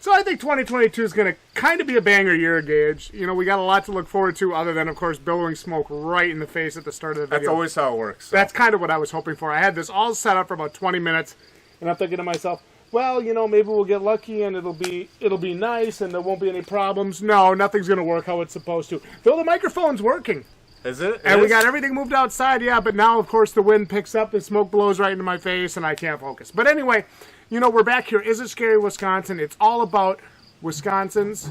So I think 2022 is going to kind of be a banger year, Gage. You know, we got a lot to look forward to other than, of course, billowing smoke right in the face at the start of the video. That's always how it works. So. That's kind of what I was hoping for. I had this all set up for about 20 minutes, and I'm thinking to myself, well, you know, maybe we'll get lucky and it'll be nice and there won't be any problems. No, nothing's going to work how it's supposed to. Though the microphone's working. Is it? And we got everything moved outside, yeah, but now, of course, the wind picks up, the smoke blows right into my face, and I can't focus. But anyway, you know, we're back here. Is It Scary, Wisconsin? It's all about Wisconsin's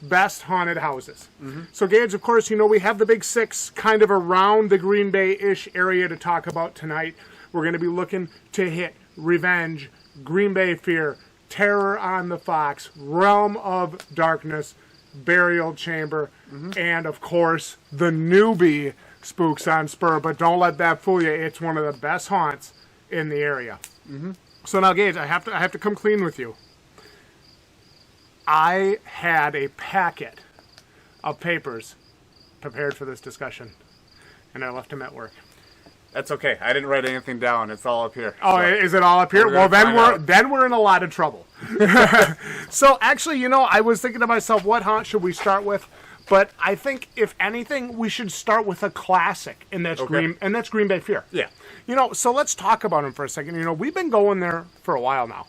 best haunted houses. Mm-hmm. So, Gage, of course, you know, we have the Big Six kind of around the Green Bay-ish area to talk about tonight. We're going to be looking to hit Revenge, Green Bay Fear, Terror on the Fox, Realm of Darkness, Burial Chamber, and, of course, the newbie Spooks on Spur. But don't let that fool you. It's one of the best haunts in the area. Mm-hmm. So now, Gage, I have to come clean with you. I had a packet of papers prepared for this discussion, and I left them at work. That's okay. I didn't write anything down. It's all up here. Oh, so is it all up here? Well, then we're in a lot of trouble. So, actually, you know, I was thinking to myself, what haunt should we start with? But I think, if anything, we should start with a classic, and that's Green Bay Fear. Yeah. You know, so let's talk about him for a second. You know, we've been going there for a while now.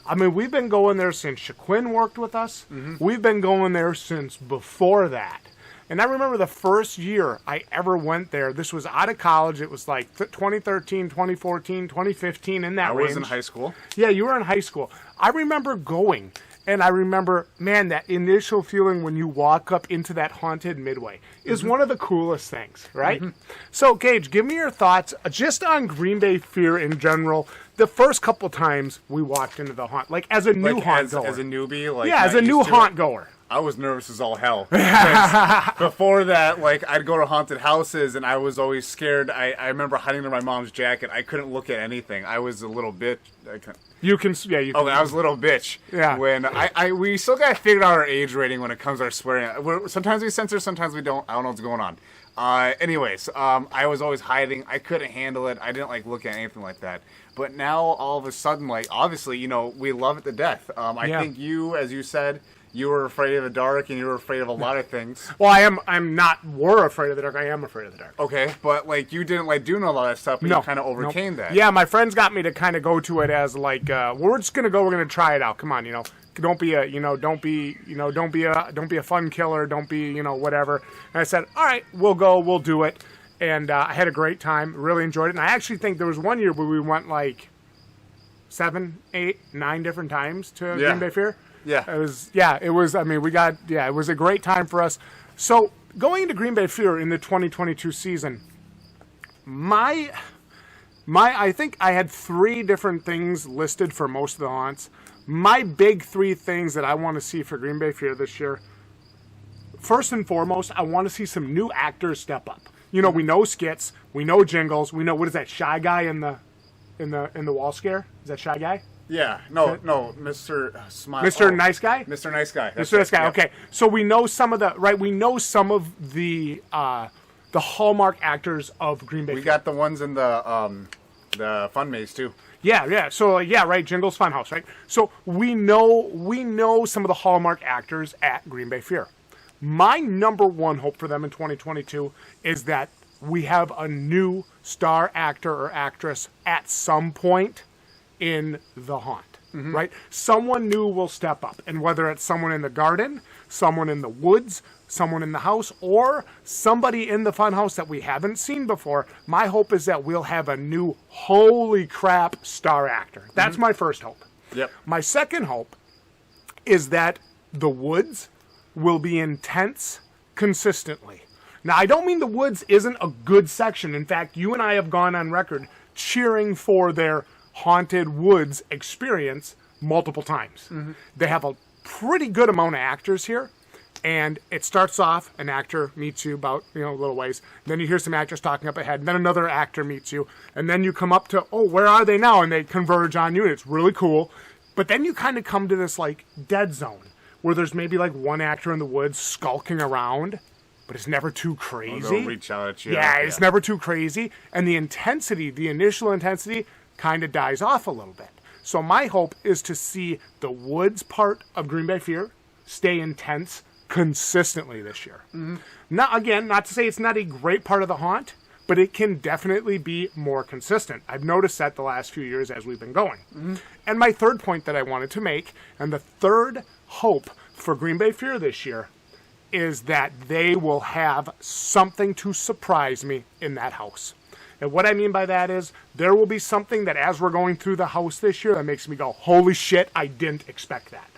I mean, we've been going there since Shaquin worked with us. Mm-hmm. We've been going there since before that. And I remember the first year I ever went there, this was out of college. It was like 2013, 2014, 2015, in that range. I was in high school. Yeah, you were in high school. I remember going, and I remember, man, that initial feeling when you walk up into that haunted midway is one of the coolest things, right? Mm-hmm. So, Gage, give me your thoughts just on Green Bay Fear in general. The first couple times we walked into the haunt, like as a new haunt goer. As a newbie? Like, yeah, as a new haunt goer. I was nervous as all hell. Before that, like, I'd go to haunted houses, and I was always scared. I remember hiding under my mom's jacket. I couldn't look at anything. I was a little bitch. You can. Oh, I was a little bitch. Yeah. When we still got to figure out our age rating when it comes to our swearing. Sometimes we censor, sometimes we don't. I don't know what's going on. Anyways, I was always hiding. I couldn't handle it. I didn't, like, look at anything like that. But now, all of a sudden, like, obviously, you know, we love it to death. I think you, as you said, you were afraid of the dark, and you were afraid of a lot of things. Well, I'm not afraid of the dark. I am afraid of the dark. Okay, but, like, you didn't like doing all that stuff, but you kind of overcame that. Yeah, my friends got me to kind of go to it as, like, we're just gonna go. We're gonna try it out. Come on, you know. Don't be a fun killer. Don't be, you know, whatever. And I said, all right, we'll go. We'll do it. And I had a great time. Really enjoyed it. And I actually think there was one year where we went like 7, 8, 9 different times to Green Bay Fear. Yeah. It was, I mean, it was a great time for us. So going into Green Bay Fear in the 2022 season, I think I had 3 different things listed for most of the haunts. My big 3 things that I want to see for Green Bay Fear this year, first and foremost, I want to see some new actors step up. You know, we know Skits, we know Jingles, we know, what is that, Shy Guy in the wall scare? Is that Shy Guy? Yeah, no, Mr. Smile. Mr. Nice Guy? Mr. Nice Guy. Mr. Nice Guy, okay. So we know some of the hallmark actors of Green Bay. We got the ones in the Fun Maze, too. Yeah. So, right, Jingles Funhouse, right? So we know some of the hallmark actors at Green Bay Fear. My number one hope for them in 2022 is that we have a new star actor or actress at some point in the haunt, right? Someone new will step up, and whether it's someone in the garden, someone in the woods, someone in the house, or somebody in the fun house that we haven't seen before, my hope is that we'll have a new holy crap star actor. That's my first hope. Yep. My second hope is that the woods will be intense consistently. Now, I don't mean the woods isn't a good section. In fact, you and I have gone on record cheering for their haunted woods experience multiple times. They have a pretty good amount of actors here, and it starts off, an actor meets you about, a little ways, then you hear some actors talking up ahead, and then another actor meets you, and then you come up to, where are they now? And they converge on you, and it's really cool. But then you kind of come to this, dead zone, where there's maybe, one actor in the woods skulking around, but it's never too crazy. They'll reach out at you. Yeah, it's never too crazy. And the initial intensity, kind of dies off a little bit. So my hope is to see the woods part of Green Bay Fear stay intense consistently this year. Now, again, not to say it's not a great part of the haunt, but it can definitely be more consistent. I've noticed that the last few years as we've been going. And my third point that I wanted to make, and the third hope for Green Bay Fear this year, is that they will have something to surprise me in that house. And what I mean by that is there will be something that as we're going through the house this year that makes me go, holy shit, I didn't expect that.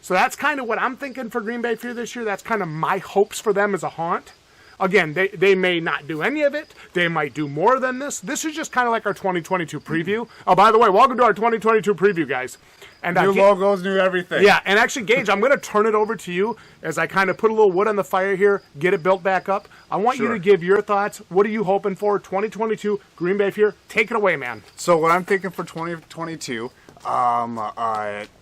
So that's kind of what I'm thinking for Green Bay Fear this year. That's kind of my hopes for them as a haunt. Again, they may not do any of it. They might do more than this. This is just kind of like our 2022 preview. Oh, by the way, welcome to our 2022 preview, guys. And New logos, new everything. yeah, and actually, Gage, I'm going to turn it over to you as I kind of put a little wood on the fire here, get it built back up. I want you to give your thoughts. What are you hoping for? 2022, Green Bay Fear. Take it away, man. So what I'm thinking for 2022,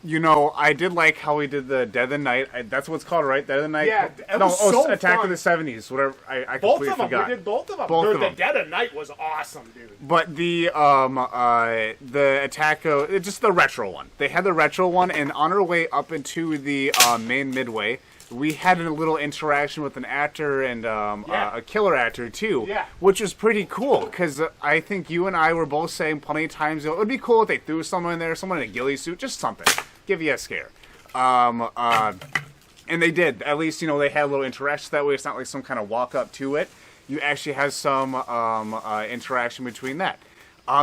you know, I did like how we did the Dead of the Night. That's what it's called, right? Dead of the Night? Yeah, it was so Attack fun. of the 70s, whatever. I Both completely of them. forgot. We did both of them. Both of The them. Dead of Night was awesome, dude. But the Attack of, just the retro one. They had the retro one, and on our way up into the main midway, we had a little interaction with an actor and a killer actor too, which was pretty cool because I think you and I were both saying plenty of times it would be cool if they threw someone in there, someone in a ghillie suit, just something, give you a scare. And they did. At least, you know, they had a little interaction that way. It's not like some kind of walk up to it. You actually have some interaction between that.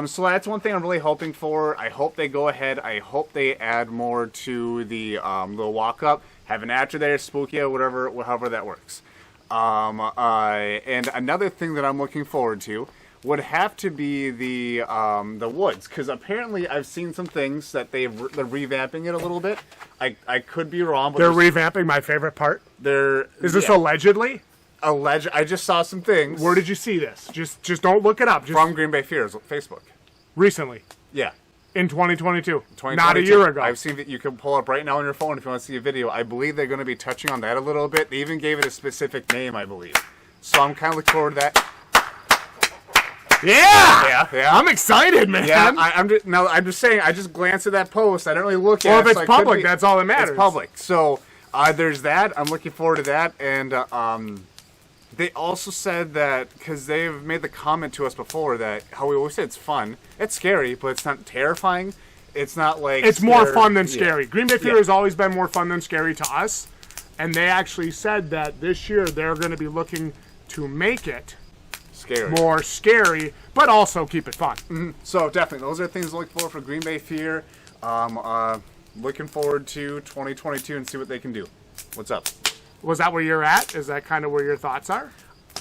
So that's one thing I'm really hoping for. I hope they go ahead. I hope they add more to the walk up. Have an actor there, spooky, whatever, however that works. And another thing that I'm looking forward to would have to be the woods, because apparently I've seen some things that they're revamping it a little bit. I could be wrong, but They're revamping my favorite part. Is this allegedly? I just saw some things. Where did you see this? Just don't look it up. Just From Green Bay Fears Facebook. recently. Yeah. In 2022. 2022. Not a year ago. I've seen that. You can pull up right now on your phone if you want to see a video. I believe they're going to be touching on that a little bit. They even gave it a specific name, I believe. So I'm kind of looking forward to that. Yeah. I'm excited, man. Yeah, I'm just saying. I just glanced at that post. I didn't really look at it. Well, if it's so public, that's all that matters. It's public. So there's that. I'm looking forward to that. And they also said that, because they've made the comment to us before, that how we always say it's fun. It's scary, but it's not terrifying. It's not like... It's more fun than scary. Yeah. Green Bay Fear has always been more fun than scary to us. And they actually said that this year they're going to be looking to make it Scary. more scary, but also keep it fun. So definitely, those are things to look for Green Bay Fear. Looking forward to 2022 and see what they can do. What's up? Was that where you're at? Is that kind of where your thoughts are?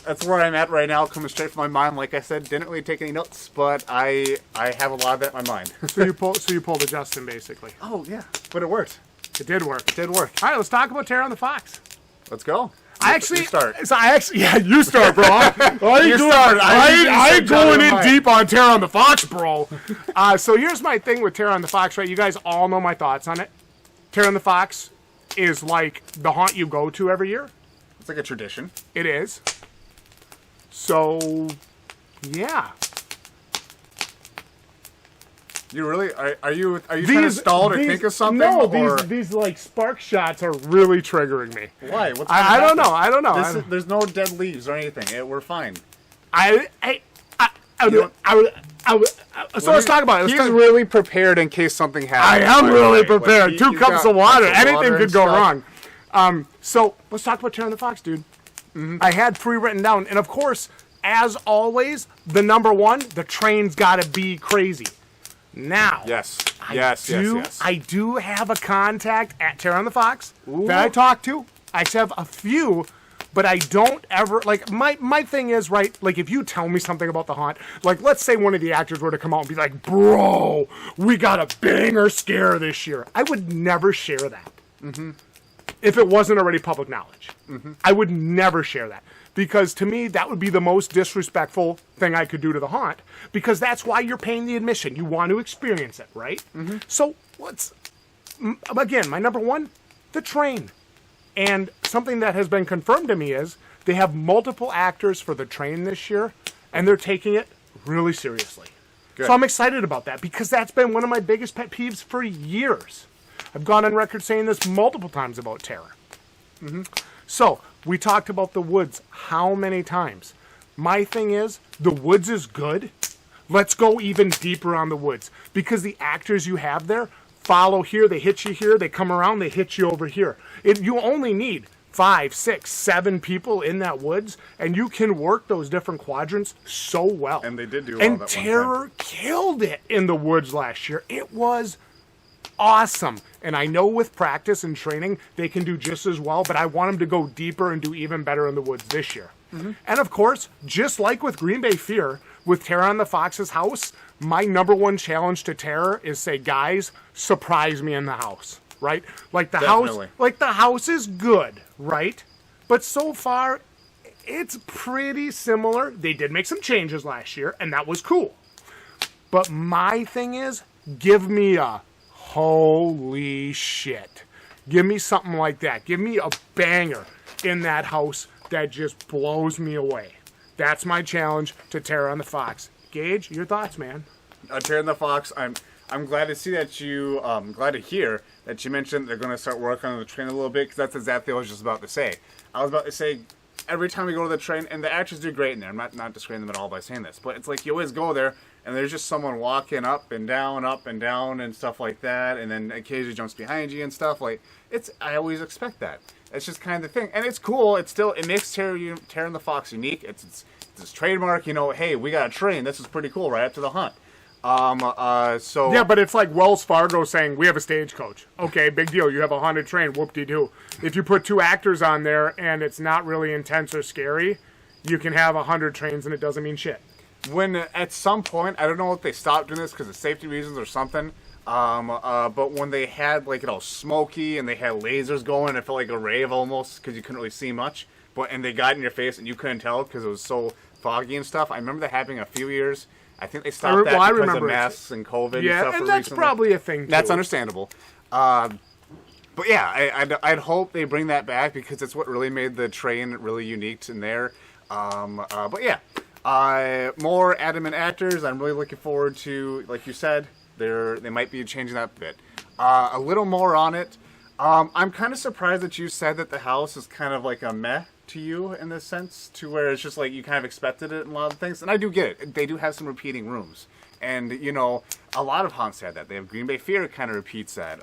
That's where I'm at right now, coming straight from my mind. Like I said, didn't really take any notes, but I have a lot of that in my mind. So you pulled a Justin, basically. Oh, yeah. But it worked. It did work. It did work. All right, let's talk about Terror on the Fox. Let's go. You start. Yeah, you start, bro. I ain't going in deep on Terror on the Fox, bro. So here's my thing with Terror on the Fox, right? You guys all know my thoughts on it. Terror on the Fox is like the haunt you go to every year. It's like a tradition. It is. So, yeah. You really are you trying to stall or think of something? No, or? these like spark shots are really triggering me. Why? What's I don't know. I don't know. There's no dead leaves or anything. We're fine. So let's talk about it. He's really prepared in case something happens. I am really Like, prepared. you've 2 cups of water. Anything and could go stuff. wrong. So let's talk about Terror on the Fox, dude. I had 3 written down, and of course, as always, the number 1, the train's got to be crazy. Now, Yes. I do have a contact at Terror on the Fox that I talk to. I actually have a few, but I don't ever, like, my thing is, right, like, if you tell me something about the haunt, like, let's say one of the actors were to come out and be like, bro, we got a banger scare this year. I would never share that. If it wasn't already public knowledge. I would never share that. Because to me, that would be the most disrespectful thing I could do to the haunt. Because that's why you're paying the admission. You want to experience it, right? So, again, my number 1, the train. And something that has been confirmed to me is they have multiple actors for the train this year, and they're taking it really seriously. So I'm excited about that because that's been one of my biggest pet peeves for years. I've gone on record saying this multiple times about Terra. So we talked about the woods how many times? My thing is, the woods is good. Let's go even deeper on the woods because the actors you have there follow here, they hit you here, they come around, they hit you over here. You only need 5, 6, 7 people in that woods, and you can work those different quadrants so well. And they did do well And that Terror killed it in the woods last year. It was awesome. And I know with practice and training, they can do just as well, but I want them to go deeper and do even better in the woods this year. And of course, just like with Green Bay Fear, with Terror on the Fox's house, my number one challenge to Terror is say, guys, surprise me in the house, right? Like the house is good, right? But so far, it's pretty similar. They did make some changes last year, and that was cool. But my thing is, give me a holy shit. Give me something like that. Give me a banger in that house that just blows me away. That's my challenge to Terror on the Fox. Gage, your thoughts, man? Terror on the Fox, I'm glad to see that you, glad to hear that you mentioned they're going to start working on the train a little bit, because that's exactly what I was just about to say. I was about to say, every time we go to the train, and the actors do great in there, I'm not discrediting them at all by saying this, but it's like you always go there, and there's just someone walking up and down, and stuff like that, and then occasionally jumps behind you and stuff. Like, I always expect that. It's just kind of the thing. And it's cool. It makes Terror and the Fox unique. It's trademark, you know, hey, we got a train. This is pretty cool right after the hunt. So yeah, but it's like Wells Fargo saying, we have a stagecoach. Okay, big deal. You have a haunted train. Whoop-de-doo. If you put 2 actors on there and it's not really intense or scary, you can have 100 trains and it doesn't mean shit. When at some point, I don't know if they stopped doing this because of safety reasons or something, but when they had, like, it all smoky and they had lasers going, it felt like a rave almost because you couldn't really see much. And they got in your face and you couldn't tell because it was so foggy and stuff. I remember that happening a few years. I think they stopped that because of masks and COVID and stuff. Yeah, and that's recently. probably a thing, too. That's understandable. But yeah, I'd hope they bring that back because it's what really made the train really unique in there. But yeah, more adamant actors. I'm really looking forward to, like you said, they might be changing that bit. A little more on it. I'm kind of surprised that you said that the house is kind of like a meh to you in this sense, to where it's just like you kind of expected it in a lot of things. And I do get it. They do have some repeating rooms. And, you know, a lot of haunts had that. They have Green Bay Fear kind of repeats that.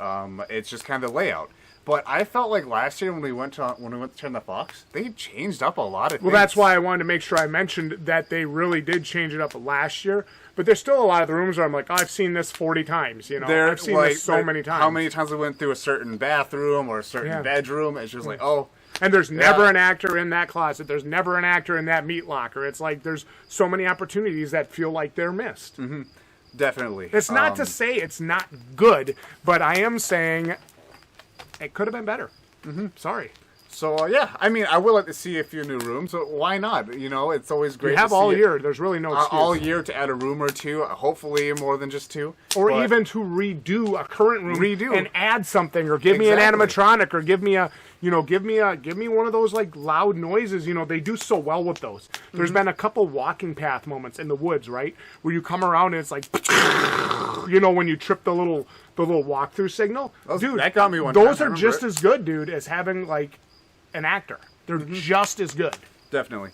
It's just kind of the layout. But I felt like last year when we went to Turn the Fox, they changed up a lot of things. Well, that's why I wanted to make sure I mentioned that they really did change it up last year. But there's still a lot of the rooms where I'm like, oh, I've seen this 40 times. You know, I've seen this so many times. How many times we went through a certain bathroom or a certain bedroom? It's just like, oh. And there's never an actor in that closet. There's never an actor in that meat locker. It's like there's so many opportunities that feel like they're missed. Mm-hmm. Definitely. It's not to say it's not good, but I am saying it could have been better. Mm-hmm. Sorry. So, yeah, I mean, I would like to see a few new rooms. So why not? You know, it's always great to have all year. There's really no excuse. All year to add a room or two, hopefully more than just 2. Or even to redo a current room and add something, or give me an animatronic, or give me one of those, like, loud noises. You know, they do so well with those. There's been a couple walking path moments in the woods, right? Where you come around and it's like, you know, when you trip the little walkthrough signal. Dude, that got me one time. Those are just as good, dude, as having, like, an actor. They're just as good. Definitely.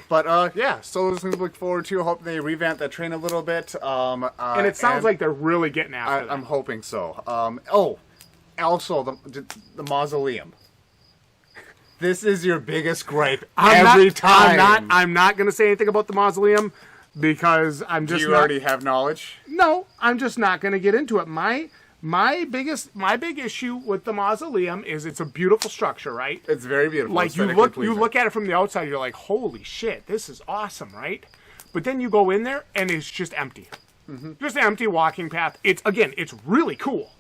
But, yeah, so those things to look forward to. I hope they revamp that train a little bit. And it sounds like they're really getting after it. I'm hoping so. Also, the mausoleum. This is your biggest gripe every time. I'm not going to say anything about the mausoleum because I'm just Do you already have knowledge? No, I'm just not going to get into it. My big issue with the mausoleum is it's a beautiful structure, right? It's very beautiful. Like you look at it from the outside, you're like, holy shit, this is awesome, right? But then you go in there and it's just empty. Mm-hmm. Just an empty walking path. It's really cool.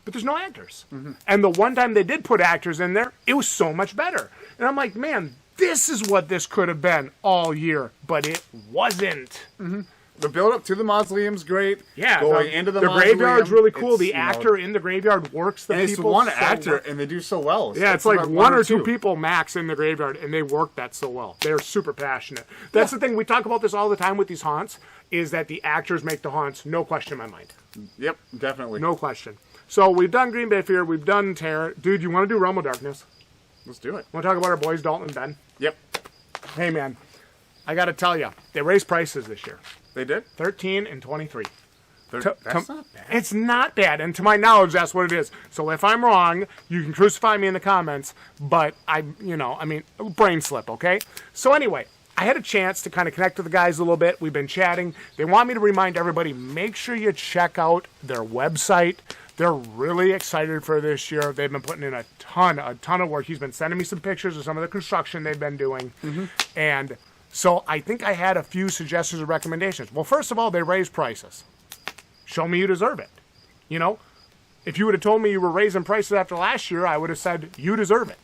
But there's no actors. Mm-hmm. And the one time they did put actors in there, it was so much better. And I'm like, man, this is what this could have been all year, but it wasn't. Mm-hmm. The build up to the mausoleum's great. Yeah, going into the graveyard's mausoleum, really cool. it's, The you know, actor in the graveyard works the and it's people. one so actor, well. and they do so well. Yeah, it's like about one or two people max in the graveyard, and they work that so well. They're super passionate. That's the thing. We talk about this all the time with these haunts, is that the actors make the haunts, no question in my mind. Yep, definitely. No question. So we've done Green Bay Fear, we've done Terror. Dude, you want to do Realm of Darkness? Let's do it. Want to talk about our boys, Dalton and Ben? Yep, Hey, man, I got to tell you, they raised prices this year. they did. 13 and 23. That's not bad. It's not bad, and to my knowledge, that's what it is. So if I'm wrong, you can crucify me in the comments, but brain slip, okay? So anyway, I had a chance to kind of connect with the guys a little bit. We've been chatting. They want me to remind everybody, make sure you check out their website. They're really excited for this year. They've been putting in a ton of work. He's been sending me some pictures of some of the construction they've been doing, and so I think I had a few suggestions or recommendations. Well, first of all, they raised prices. Show me you deserve it. You know, if you would have told me you were raising prices after last year, I would have said you deserve it.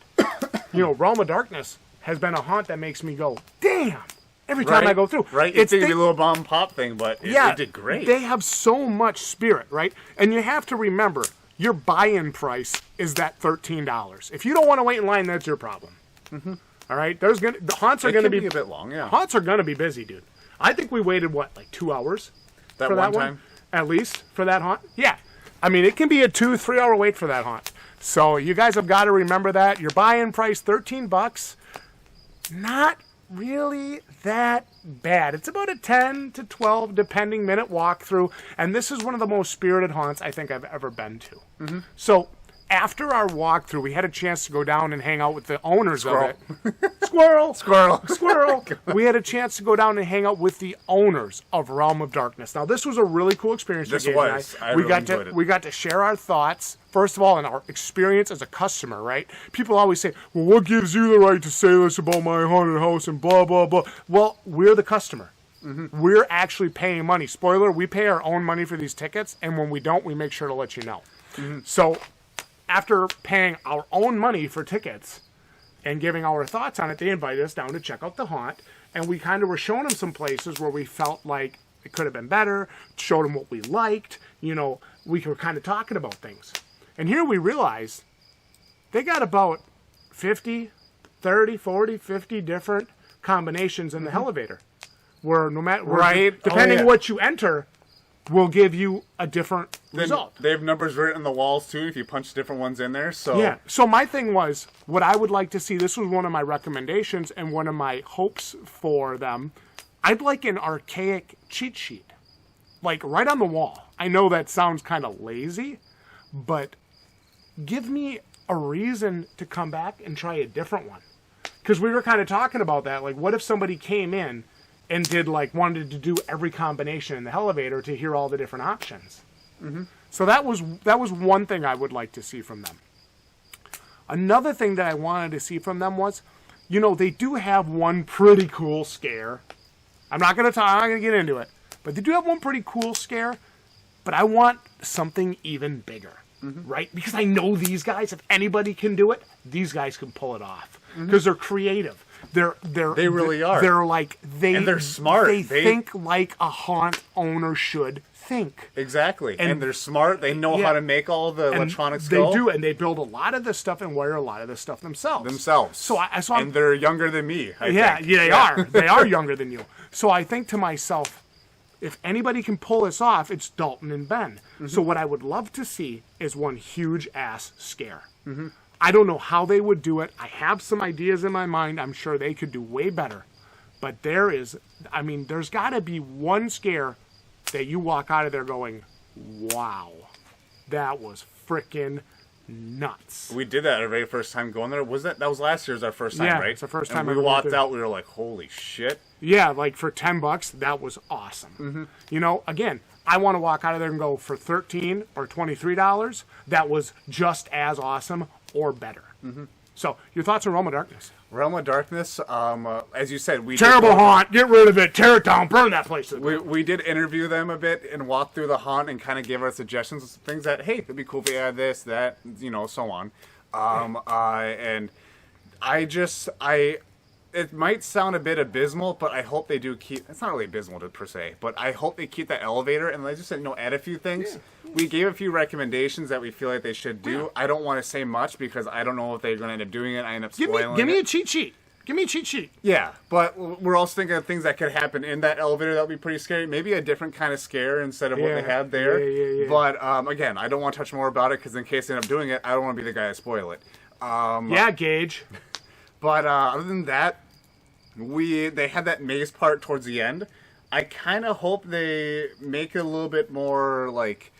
You know, Realm of Darkness has been a haunt that makes me go, damn, every time I go through. Right? It's going to be a little bomb pop thing, but it did great. They have so much spirit, right? And you have to remember, your buy-in price is that $13. If you don't want to wait in line, that's your problem. All right? The haunts are going to be a bit long, yeah. Haunts are going to be busy, dude. I think we waited, like 2 hours That for one that time? one? At least for that haunt? Yeah. I mean, it can be a 2-3 hour wait for that haunt. So you guys have got to remember that. Your buy-in price, $13. Not really that bad. It's about a 10 to 12, depending, minute walkthrough. And this is one of the most spirited haunts I think I've ever been to. So after our walkthrough, we had a chance to go down and hang out with the owners of it. Squirrel! Squirrel! We had a chance to go down and hang out with the owners of Realm of Darkness. Now, this was a really cool experience. This for Gabe was. and I we really got enjoyed to it. we got to share our thoughts. First of all, in our experience as a customer, right? People always say, "Well, what gives you the right to say this about my haunted house?" and blah blah blah. Well, we're the customer. We're actually paying money. Spoiler: we pay our own money for these tickets, and when we don't, we make sure to let you know. So, after paying our own money for tickets and giving our thoughts on it, they invited us down to check out the haunt, and we kind of were showing them some places where we felt like it could have been better, showed them what we liked, you know, we were kind of talking about things. And here we realized they got about 50, 30, 40, 50 different combinations in the elevator, where no matter, Right. depending Oh, yeah. what you enter, will give you a different Then result. They have numbers written on the walls, too, if you punch different ones in there. So Yeah. So my thing was, what I would like to see, this was one of my recommendations and one of my hopes for them. I'd like an archaic cheat sheet, like right on the wall. I know that sounds kind of lazy, but give me a reason to come back and try a different one. Because we were kind of talking about that. Like, what if somebody came in and wanted to do every combination in the elevator to hear all the different options? So that was one thing I would like to see from them. Another thing that I wanted to see from them was, you know, they do have one pretty cool scare. I'm not gonna get into it, but they do have one pretty cool scare. But I want something even bigger, right? Because I know these guys. If anybody can do it, these guys can pull it off because they're creative. They really are. They're like And they're smart. They They- think like a haunt owner should think. Exactly. And- And they're smart. They know Yeah. how to make all the And electronics they go. do, and they build a lot of this stuff and wire a lot of this stuff themselves. So I'm, and they're younger than me. I yeah, think. yeah, they are. They are younger than you. So I think to myself, if anybody can pull this off, it's Dalton and Ben. So what I would love to see is one huge ass scare. I don't know how they would do it. I have some ideas in my mind. I'm sure they could do way better. But there's got to be one scare that you walk out of there going, wow, that was frickin' nuts. We did that our very first time going there. That was last year's our first time, Yeah, right? it's the first And time we I went walked there. out. We were like, "Holy shit!" Yeah, like for $10, that was awesome. You know, again, I want to walk out of there and go for $13 or $23. That was just as awesome or better. So, your thoughts on Realm of Darkness? Realm of Darkness. As you said, we Terrible did, haunt. Get rid of it. Tear it down. Burn that place. We did interview them a bit and walk through the haunt and kind of give our suggestions, things that, hey, it'd be cool if we had this, that, you know, so on. And it might sound a bit abysmal, but I hope they do keep. It's not really abysmal per se, but I hope they keep that elevator. And like I just said, add a few things. Yeah. We gave a few recommendations that we feel like they should do. Yeah. I don't want to say much because I don't know if they're going to end up doing it. I end up spoiling it. Give me a cheat sheet. Give me a cheat sheet. Yeah, but we're also thinking of things that could happen in that elevator that would be pretty scary. Maybe a different kind of scare instead of what they have there. Yeah. But again, I don't want to touch more about it because in case they end up doing it, I don't want to be the guy to spoil it. Gage. But other than that, they had that maze part towards the end. I kind of hope they make it a little bit more like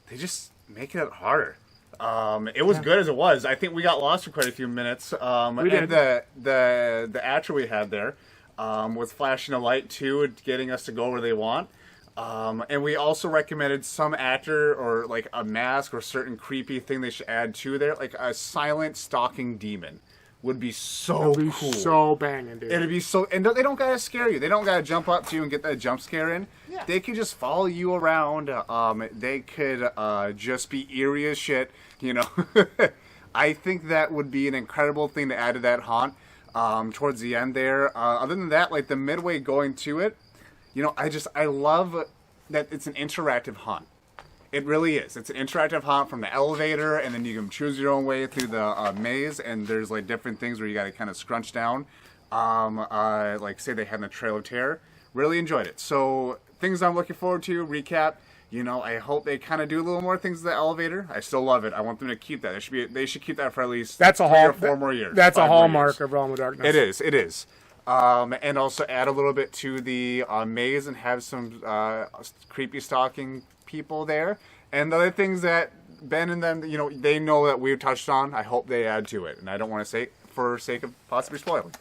they just make it harder. It was good as it was. I think we got lost for quite a few minutes. We did. And the actor we had there was flashing a light too, getting us to go where they want. And we also recommended some actor or like a mask or certain creepy thing they should add to there, like a silent stalking demon. Would be so cool. So banging, dude. It'd be so, and they don't gotta scare you. They don't gotta jump up to you and get that jump scare in. Yeah. They could just follow you around. They could just be eerie as shit. I think that would be an incredible thing to add to that haunt. Towards the end there. Other than that, like the midway going to it, I love that it's an interactive haunt. It really is. It's an interactive haunt from the elevator, and then you can choose your own way through the maze, and there's like different things where you got to kind of scrunch down. Like say they had in the Trail of Terror. Really enjoyed it. So things I'm looking forward to, recap. I hope they kind of do a little more things in the elevator. I still love it. I want them to keep that. They should keep that for at least 3 or 4 more years. That's a hallmark of Realm of Darkness. It is. And also add a little bit to the maze and have some creepy stalking people there. And the other things that Ben and them, they know that we've touched on, I hope they add to it. And I don't want to say for sake of possibly spoiling.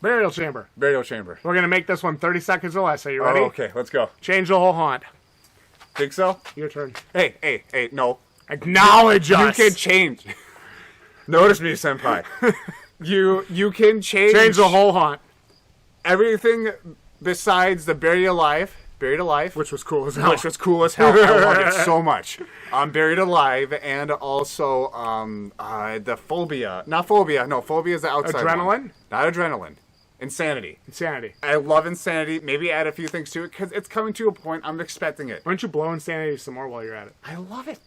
Burial Chamber. Burial Chamber. We're going to make this one 30 seconds or less. Are you ready? Okay, let's go. Change the whole haunt. Think so? Your turn. Hey, no. Acknowledge us. You can change. Notice me, senpai. You can change the whole haunt. Everything besides the Buried Alive, which was cool as hell. I loved it so much. Buried Alive, and also the Phobia. Not Phobia. No, Phobia is the outside Adrenaline? one. Not Adrenaline. Insanity. I love Insanity. Maybe add a few things to it because it's coming to a point. I'm expecting it. Why don't you blow Insanity some more while you're at it? I love it.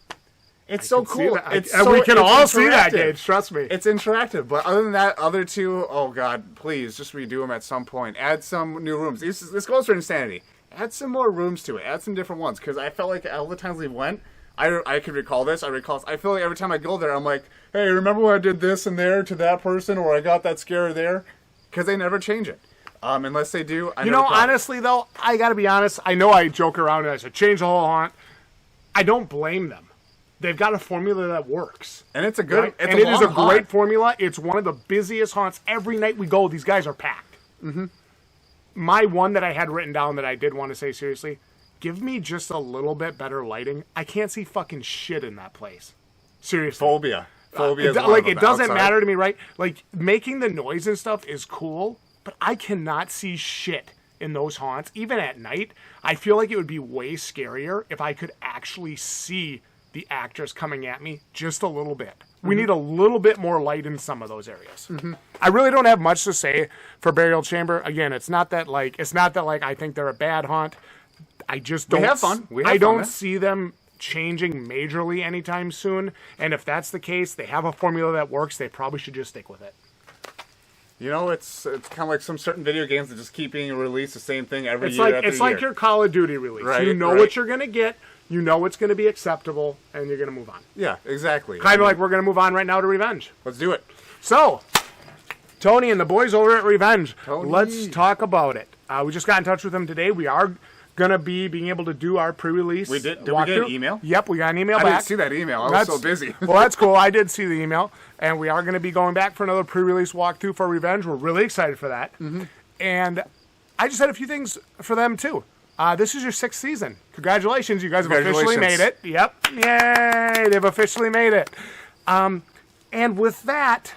It's so cool. We can all see that, Gage. Trust me. It's interactive. But other than that, other two, oh God, please just redo them at some point. Add some new rooms. This goes for Insanity. Add some more rooms to it. Add some different ones. Because I felt like all the times we went, I could recall this. I feel like every time I go there, I'm like, hey, remember when I did this and there to that person, or I got that scare there? Because they never change it. Unless they do. Honestly, though, I got to be honest. I know I joke around and I said, change the whole haunt. I don't blame them. They've got a formula that works. And it's a good, right? It is a great formula. It's one of the busiest haunts. Every night we go, these guys are packed. Mm-hmm. My one that I had written down that I did want to say seriously, give me just a little bit better lighting. I can't see fucking shit in that place. Seriously. Phobia is it doesn't matter to me, right? Like, making the noise and stuff is cool, but I cannot see shit in those haunts. Even at night, I feel like it would be way scarier if I could actually see the actors coming at me just a little bit. We need a little bit more light in some of those areas. Mm-hmm. I really don't have much to say for Burial Chamber. Again, it's not that I think they're a bad haunt. I just don't. We have fun. I don't see them changing majorly anytime soon. And if that's the case, they have a formula that works. They probably should just stick with it. It's kind of like some certain video games that just keep being released the same thing every year. It's like your Call of Duty release. Right, you know what you're going to get. You know what's going to be acceptable, and you're going to move on. Yeah, exactly. Kind of like we're going to move on right now to Revenge. Let's do it. So, Tony and the boys over at Revenge, let's talk about it. We just got in touch with them today. We are going to be being able to do our pre-release. We did. Did we get an email? Yep, we got an email back. I didn't see that email. I was so busy. Well, that's cool. I did see the email, and we are going to be going back for another pre-release walkthrough for Revenge. We're really excited for that. Mm-hmm. And I just had a few things for them, too. This is your 6th season. Congratulations. You guys have officially made it. Yep. Yay. They've officially made it. And with that,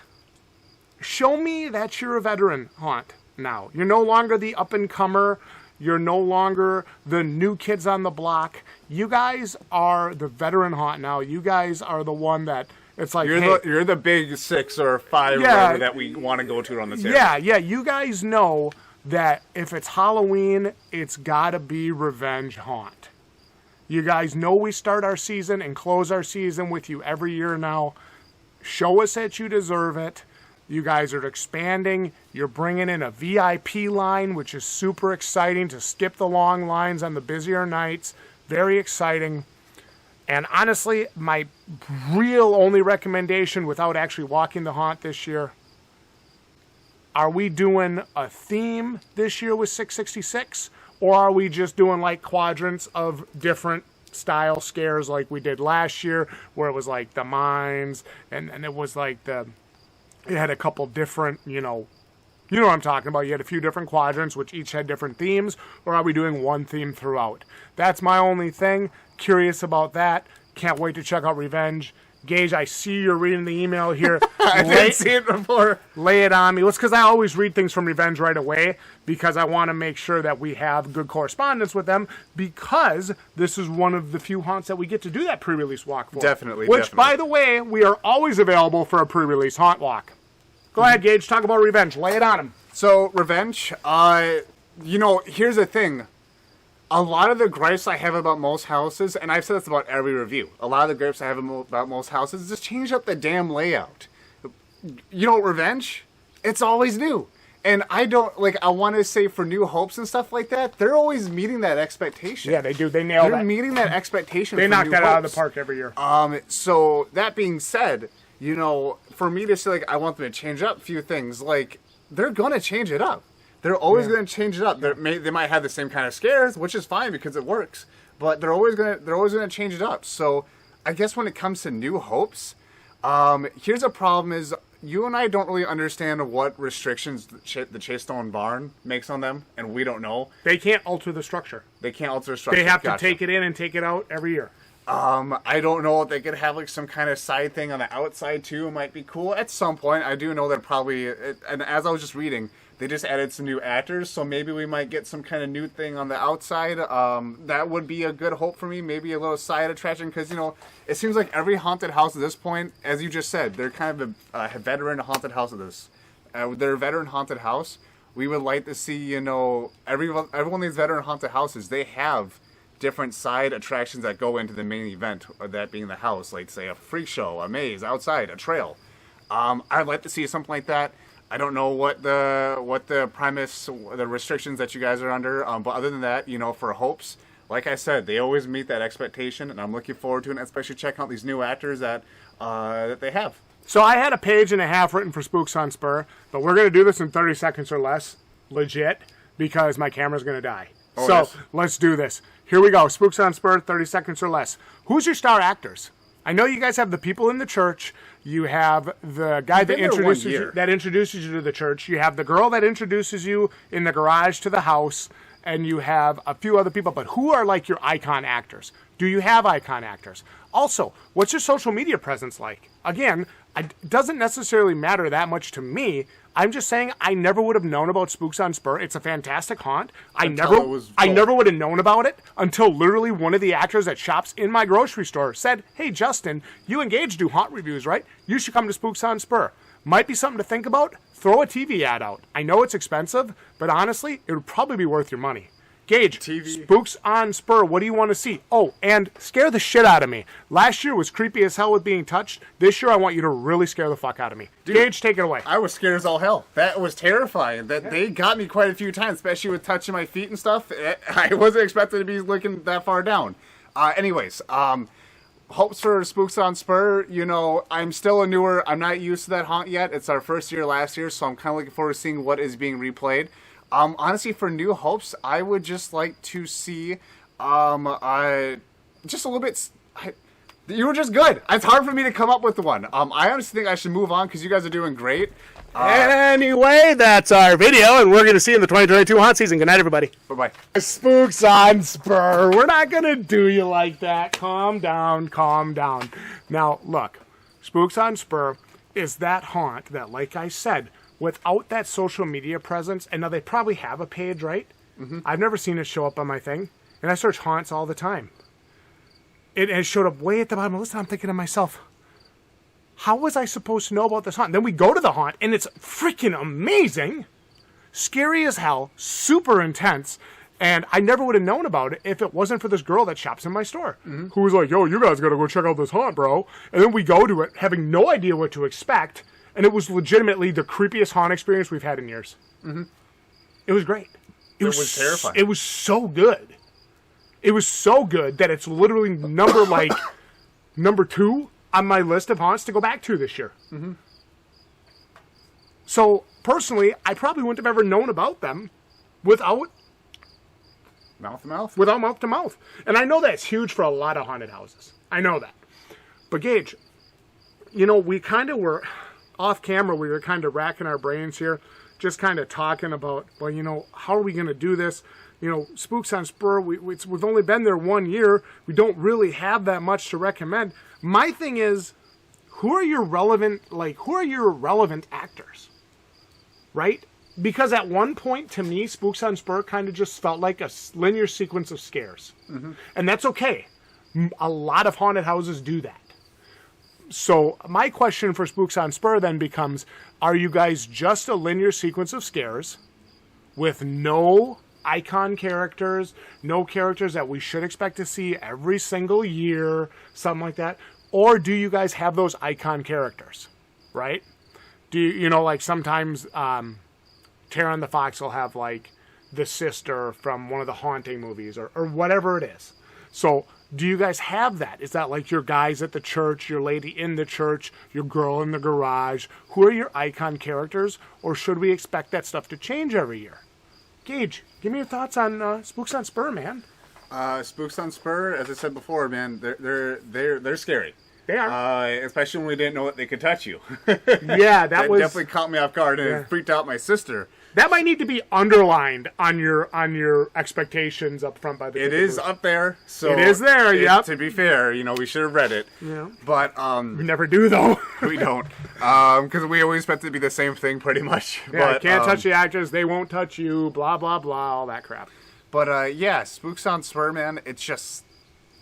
show me that you're a veteran haunt now. You're no longer the up-and-comer. You're no longer the new kids on the block. You guys are the veteran haunt now. You guys are the one that it's like, You're the big 6 or 5 whatever that we want to go to on this area. Yeah. You guys know that if it's Halloween, it's got to be Revenge Haunt. You guys know we start our season and close our season with you every year now. Show us that you deserve it. You guys are expanding. You're bringing in a VIP line, which is super exciting to skip the long lines on the busier nights. Very exciting. And honestly, my real only recommendation without actually walking the haunt this year, are we doing a theme this year with 666? Or are we just doing like quadrants of different style scares like we did last year, where it was like the mines and it was like it had a couple different, you know what I'm talking about. You had a few different quadrants which each had different themes, or are we doing one theme throughout? That's my only thing. Curious about that. Can't wait to check out Revenge. Gage, I see you're reading the email here. I didn't see it before. Lay it on me. Well, it's because I always read things from Revenge right away because I want to make sure that we have good correspondence with them, because this is one of the few haunts that we get to do that pre-release walk for. Definitely. By the way, we are always available for a pre-release haunt walk. Go ahead, Gage. Talk about Revenge. Lay it on him. So, Revenge, here's the thing. A lot of the gripes I have about most houses, and I've said this about every review, a lot of the gripes I have about most houses is just change up the damn layout. Revenge, it's always new. And I want to say for New Hopes and stuff like that, they're always meeting that expectation. Yeah, they do. They nail that. They're meeting that expectation. They knock that out of the Hopes. park every year. So, that being said, for me to say, I want them to change up a few things, they're going to change it up. They're always going to change it up. They might have the same kind of scares, which is fine because it works. But they're always going to change it up. So I guess when it comes to New Hopes, here's a problem: is you and I don't really understand what restrictions the Chasestone Barn makes on them, and we don't know. They can't alter the structure. They can't alter the structure. They have to take it in and take it out every year. I don't know if they could have some kind of side thing on the outside too. It might be cool at some point. I do know that probably, and as I was just reading, they just added some new actors, so maybe we might get some kind of new thing on the outside. That would be a good hope for me. Maybe a little side attraction, because it seems like every haunted house at this point, as you just said, they're kind of a veteran haunted house of this. They're a veteran haunted house. We would like to see every one of these veteran haunted houses. They have different side attractions that go into the main event, that being the house, like say a freak show, a maze outside, a trail. I'd like to see something like that. I don't know what the premise, the restrictions that you guys are under, but other than that, for Hopes, like I said, they always meet that expectation, and I'm looking forward to it, and especially checking out these new actors that they have. So I had a page and a half written for Spooks on Spur, but we're going to do this in 30 seconds or less, legit, because my camera's going to die. Oh, so yes. Let's do this. Here we go. Spooks on Spur, 30 seconds or less. Who's your star actors? I know you guys have the people in the church. You have the guy that introduces you to the church. You have the girl that introduces you in the garage to the house, and you have a few other people. But who are your icon actors? Do you have icon actors? Also, what's your social media presence like? Again, it doesn't necessarily matter that much to me. I'm just saying I never would have known about Spooks on Spur. It's a fantastic haunt. I never would have known about it until literally one of the actors that shops in my grocery store said, "Hey, Justin, you and Gage do haunt reviews, right? You should come to Spooks on Spur." Might be something to think about. Throw a TV ad out. I know it's expensive, but honestly, it would probably be worth your money. Gage, TV. Spooks on Spur, what do you want to see? Oh, and scare the shit out of me. Last year was creepy as hell with being touched. This year I want you to really scare the fuck out of me. Dude, Gage, take it away. I was scared as all hell. That was terrifying. They got me quite a few times, especially with touching my feet and stuff. I wasn't expecting to be looking that far down. Hopes for Spooks on Spur, I'm still I'm not used to that haunt yet. It's our first year last year, so I'm kind of looking forward to seeing what is being replayed. Honestly, for New Hopes, I would just like to see, just a little bit. You were just good. It's hard for me to come up with one. I honestly think I should move on because you guys are doing great. Anyway, that's our video, and we're going to see you in the 2022 haunt season. Good night, everybody. Bye-bye. Spooks on Spur. We're not going to do you like that. Calm down, calm down. Now, look, Spooks on Spur is that haunt that, like I said, without that social media presence, and now they probably have a page, right? I've never seen it show up on my thing, and I search haunts all the time. It has showed up way at the bottom of the list, and I'm thinking to myself, how was I supposed to know about this haunt? And then we go to the haunt, and it's freaking amazing, scary as hell, super intense, and I never would have known about it if it wasn't for this girl that shops in my store, who was like, yo, you guys gotta go check out this haunt, bro. And then we go to it, having no idea what to expect, and it was legitimately the creepiest haunt experience we've had in years. It was great. It was terrifying. It was so good. It was so good that it's literally number 2 on my list of haunts to go back to this year. So, personally, I probably wouldn't have ever known about them without Mouth to mouth? without mouth to mouth. And I know that's huge for a lot of haunted houses. I know that. But Gage, we kind of were off camera. We were kind of racking our brains here, just kind of talking about, well, how are we going to do this? Spooks on Spur, we've only been there 1 year. We don't really have that much to recommend. My thing is, who are your relevant actors? Right? Because at one point, to me, Spooks on Spur kind of just felt like a linear sequence of scares. And that's okay. A lot of haunted houses do that. So my question for Spooks on Spur then becomes, are you guys just a linear sequence of scares with no icon characters, no characters that we should expect to see every single year, something like that? Or do you guys have those icon characters, right? Do you, like sometimes Tara and the Fox will have like the sister from one of the Haunting movies or whatever it is. So do you guys have that? Is that like your guys at the church, your lady in the church, your girl in the garage? Who are your icon characters? Or should we expect that stuff to change every year? Gage, give me your thoughts on Spooks on Spur, man. Spooks on Spur, as I said before, man, they're scary. They are. Especially when we didn't know that they could touch you. Yeah, that was definitely caught me off guard, and it freaked out my sister. That might need to be underlined on your expectations up front by the. It is up there. So it is there. Yep. To be fair, we should have read it. Yeah. But we never do though. we don't, because we always expect it to be the same thing, pretty much. Yeah, but, can't touch the actors. They won't touch you. Blah blah blah. All that crap. But yeah, Spooks on Spur, man. It's just.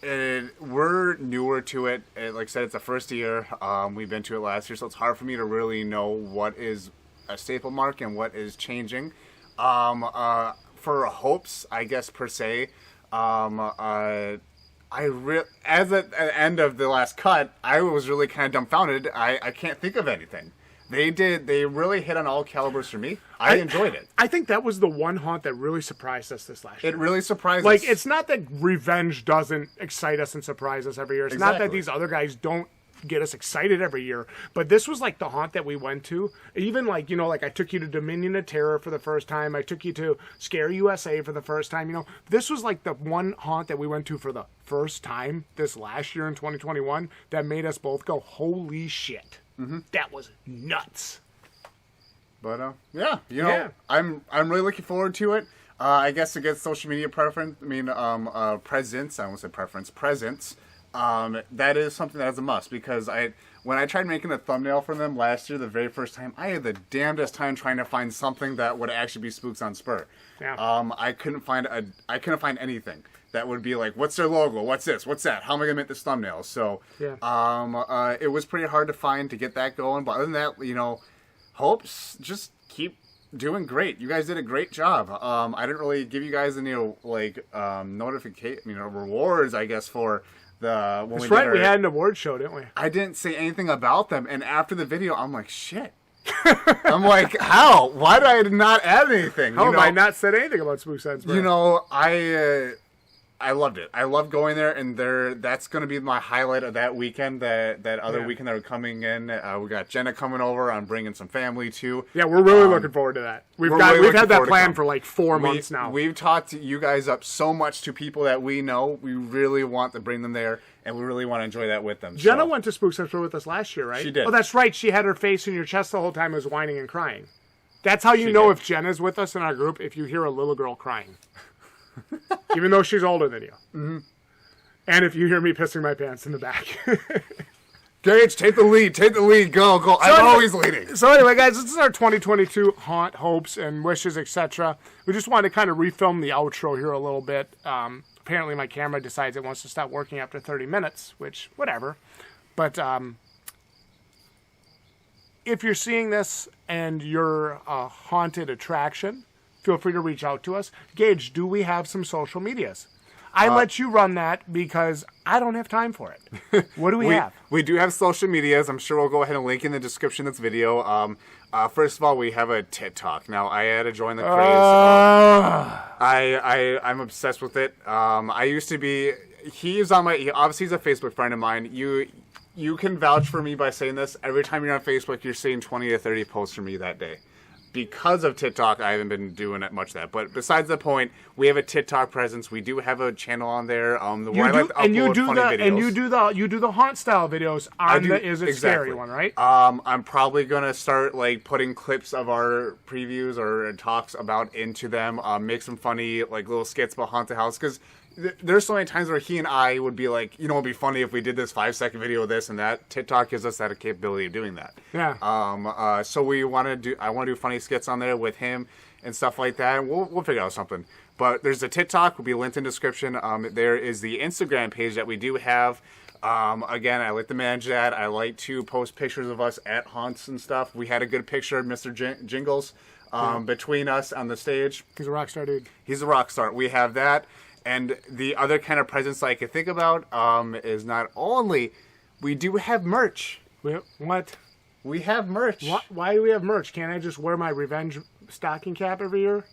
We're newer to it. Like I said, it's the first year. We've been to it last year, so it's hard for me to really know what is a staple mark and what is changing. For hopes, I guess, per se, as at the end of the last cut, I was really kind of dumbfounded. I can't think of anything. They really hit on all calibers for me. I enjoyed it. I think that was the one haunt that really surprised us this last year. It really surprised us. Like, it's not that Revenge doesn't excite us and surprise us every year. It's not that these other guys don't get us excited every year. But this was like the haunt that we went to. Even like, like I took you to Dominion of Terror for the first time. I took you to Scare USA for the first time. This was like the one haunt that we went to for the first time this last year in 2021 that made us both go, holy shit. That was nuts. But yeah, I'm really looking forward to it. I guess to get social media presence. I almost said preference. Presence. That is something that is a must because when I tried making a thumbnail for them last year, the very first time, I had the damnedest time trying to find something that would actually be Spooks on Spur. Yeah. I couldn't find anything that would be like, what's their logo? What's this? What's that? How am I gonna make this thumbnail? So, yeah. It was pretty hard to find to get that going. But other than that, hopes just keep doing great. You guys did a great job. I didn't really give you guys any notification, rewards, I guess, for the. When That's right. We had an award show, didn't we? I didn't say anything about them, and after the video, I'm like, shit. I'm like, how? Why did I not add anything? How have I not said anything about Spooks on Spur? I loved it. I love going there, and that's going to be my highlight of that weekend. That other weekend that we're coming in, we got Jenna coming over. I'm bringing some family too. Yeah, we're really looking forward to that. We've had that plan for like 4 months now. We've talked you guys up so much to people that we know. We really want to bring them there, and we really want to enjoy that with them. Jenna went to Spooks on Spur with us last year, right? She did. Oh, that's right. She had her face in your chest the whole time, was whining and crying. That's how you know if Jenna's with us in our group, if you hear a little girl crying. Even though she's older than you. Mm-hmm. And if you hear me pissing my pants in the back. Gage, take the lead. Take the lead. Go, go. I'm always leading. So anyway, guys, this is our 2022 haunt, hopes, and wishes, etc. We just wanted to kind of refilm the outro here a little bit. Apparently my camera decides it wants to stop working after 30 minutes, which, whatever. But if you're seeing this and you're a haunted attraction, feel free to reach out to us. Gage, do we have some social medias? I let you run that because I don't have time for it. What do we have? We do have social medias. I'm sure we'll go ahead and link in the description of this video. First of all, we have a TikTok. Now, I had to join the craze. I'm obsessed with it. I used to be... obviously, he's a Facebook friend of mine. You can vouch for me by saying this. Every time you're on Facebook, you're seeing 20 to 30 posts from me that day. Because of TikTok, I haven't been doing that much of that. But besides the point, we have a TikTok presence. We do have a channel on there. You do the haunt style videos on the Is It Scary one, right? I'm probably gonna start like putting clips of our previews or talks about into them. Make some funny like little skits about haunted house because there's so many times where he and I would be like, it'd be funny if we did this 5-second video of this and that. TikTok gives us that capability of doing that. Yeah. So I want to do funny skits on there with him and stuff like that. And we'll figure out something. But there's a TikTok, will be linked in the description. There is the Instagram page that we do have. Again, I like to manage that. I like to post pictures of us at haunts and stuff. We had a good picture of Mr. Jingles between us on the stage. He's a rock star, dude. He's a rock star. We have that. And the other kind of presence I could think about is not only we do have merch. What? We have merch. Why do we have merch? Can't I just wear my revenge stocking cap every year?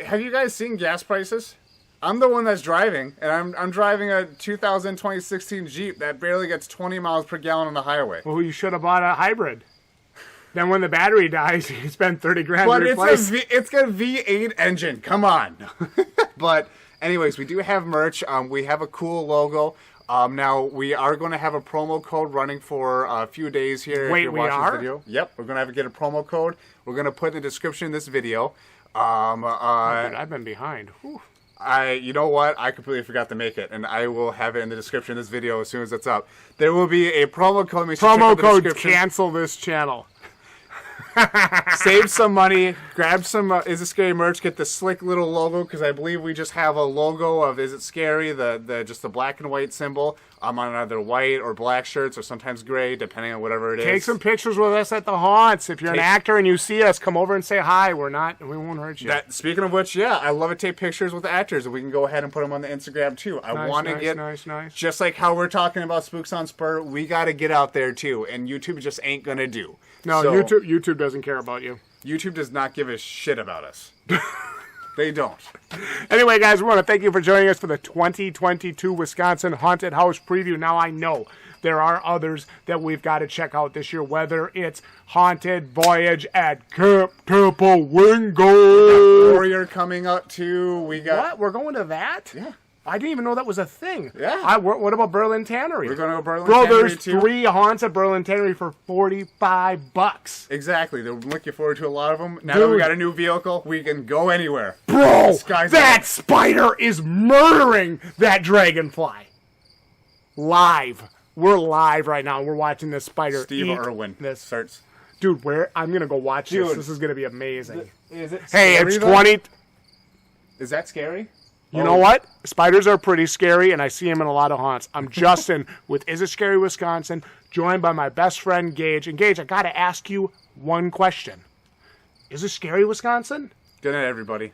Have you guys seen gas prices? I'm the one that's driving, and I'm driving a 2016 Jeep that barely gets 20 miles per gallon on the highway. Well, you should have bought a hybrid. Then when the battery dies, you spend $30,000 to replace. But it's got a V8 engine. Come on. But anyways, we do have merch. We have a cool logo. Now, we are going to have a promo code running for a few days here. Wait, if you're we watching are? This video. Yep, we're going to get a promo code. We're going to put in the description of this video. Dude, I've been behind. Whew. You know what? I completely forgot to make it, and I will have it in the description of this video as soon as it's up. There will be a promo code. Promo code cancel this channel. Save some money, grab some Is It Scary merch, get the slick little logo, because I believe we just have a logo of Is It Scary, just the black and white symbol. I'm on either white or black shirts, or sometimes gray, depending on whatever it is. Take some pictures with us at the haunts. If you're an actor and you see us, come over and say hi. We won't hurt you. Speaking of which, yeah, I love to take pictures with the actors, and we can go ahead and put them on the Instagram too. I want to get nice. Just like how we're talking about Spooks on Spur, we got to get out there too, and YouTube just ain't gonna do. No, so, YouTube doesn't care about you. YouTube does not give a shit about us. They don't. Anyway, guys, we want to thank you for joining us for the 2022 Wisconsin Haunted House Preview. Now, I know there are others that we've got to check out this year, whether it's Haunted Voyage at Camp Temple Wingo. Warrior coming up, too. What? We're going to that? Yeah. I didn't even know that was a thing. Yeah. What about Berlin Tannery? We're going to go Berlin Tannery, there's too. 3 haunts at Berlin Tannery for $45. Exactly. They're looking forward to a lot of them. Now that we got a new vehicle, we can go anywhere. Bro, that spider is murdering that dragonfly. Live. We're live right now. We're watching this spider Steve Irwin starts. Dude, I'm going to go watch this. This is going to be amazing. Is it hey, scary, it's 20... Is that scary? You know what? Spiders are pretty scary, and I see them in a lot of haunts. I'm Justin with Is It Scary Wisconsin, joined by my best friend, Gage. And Gage, I got to ask you one question. Is it scary, Wisconsin? Good night, everybody.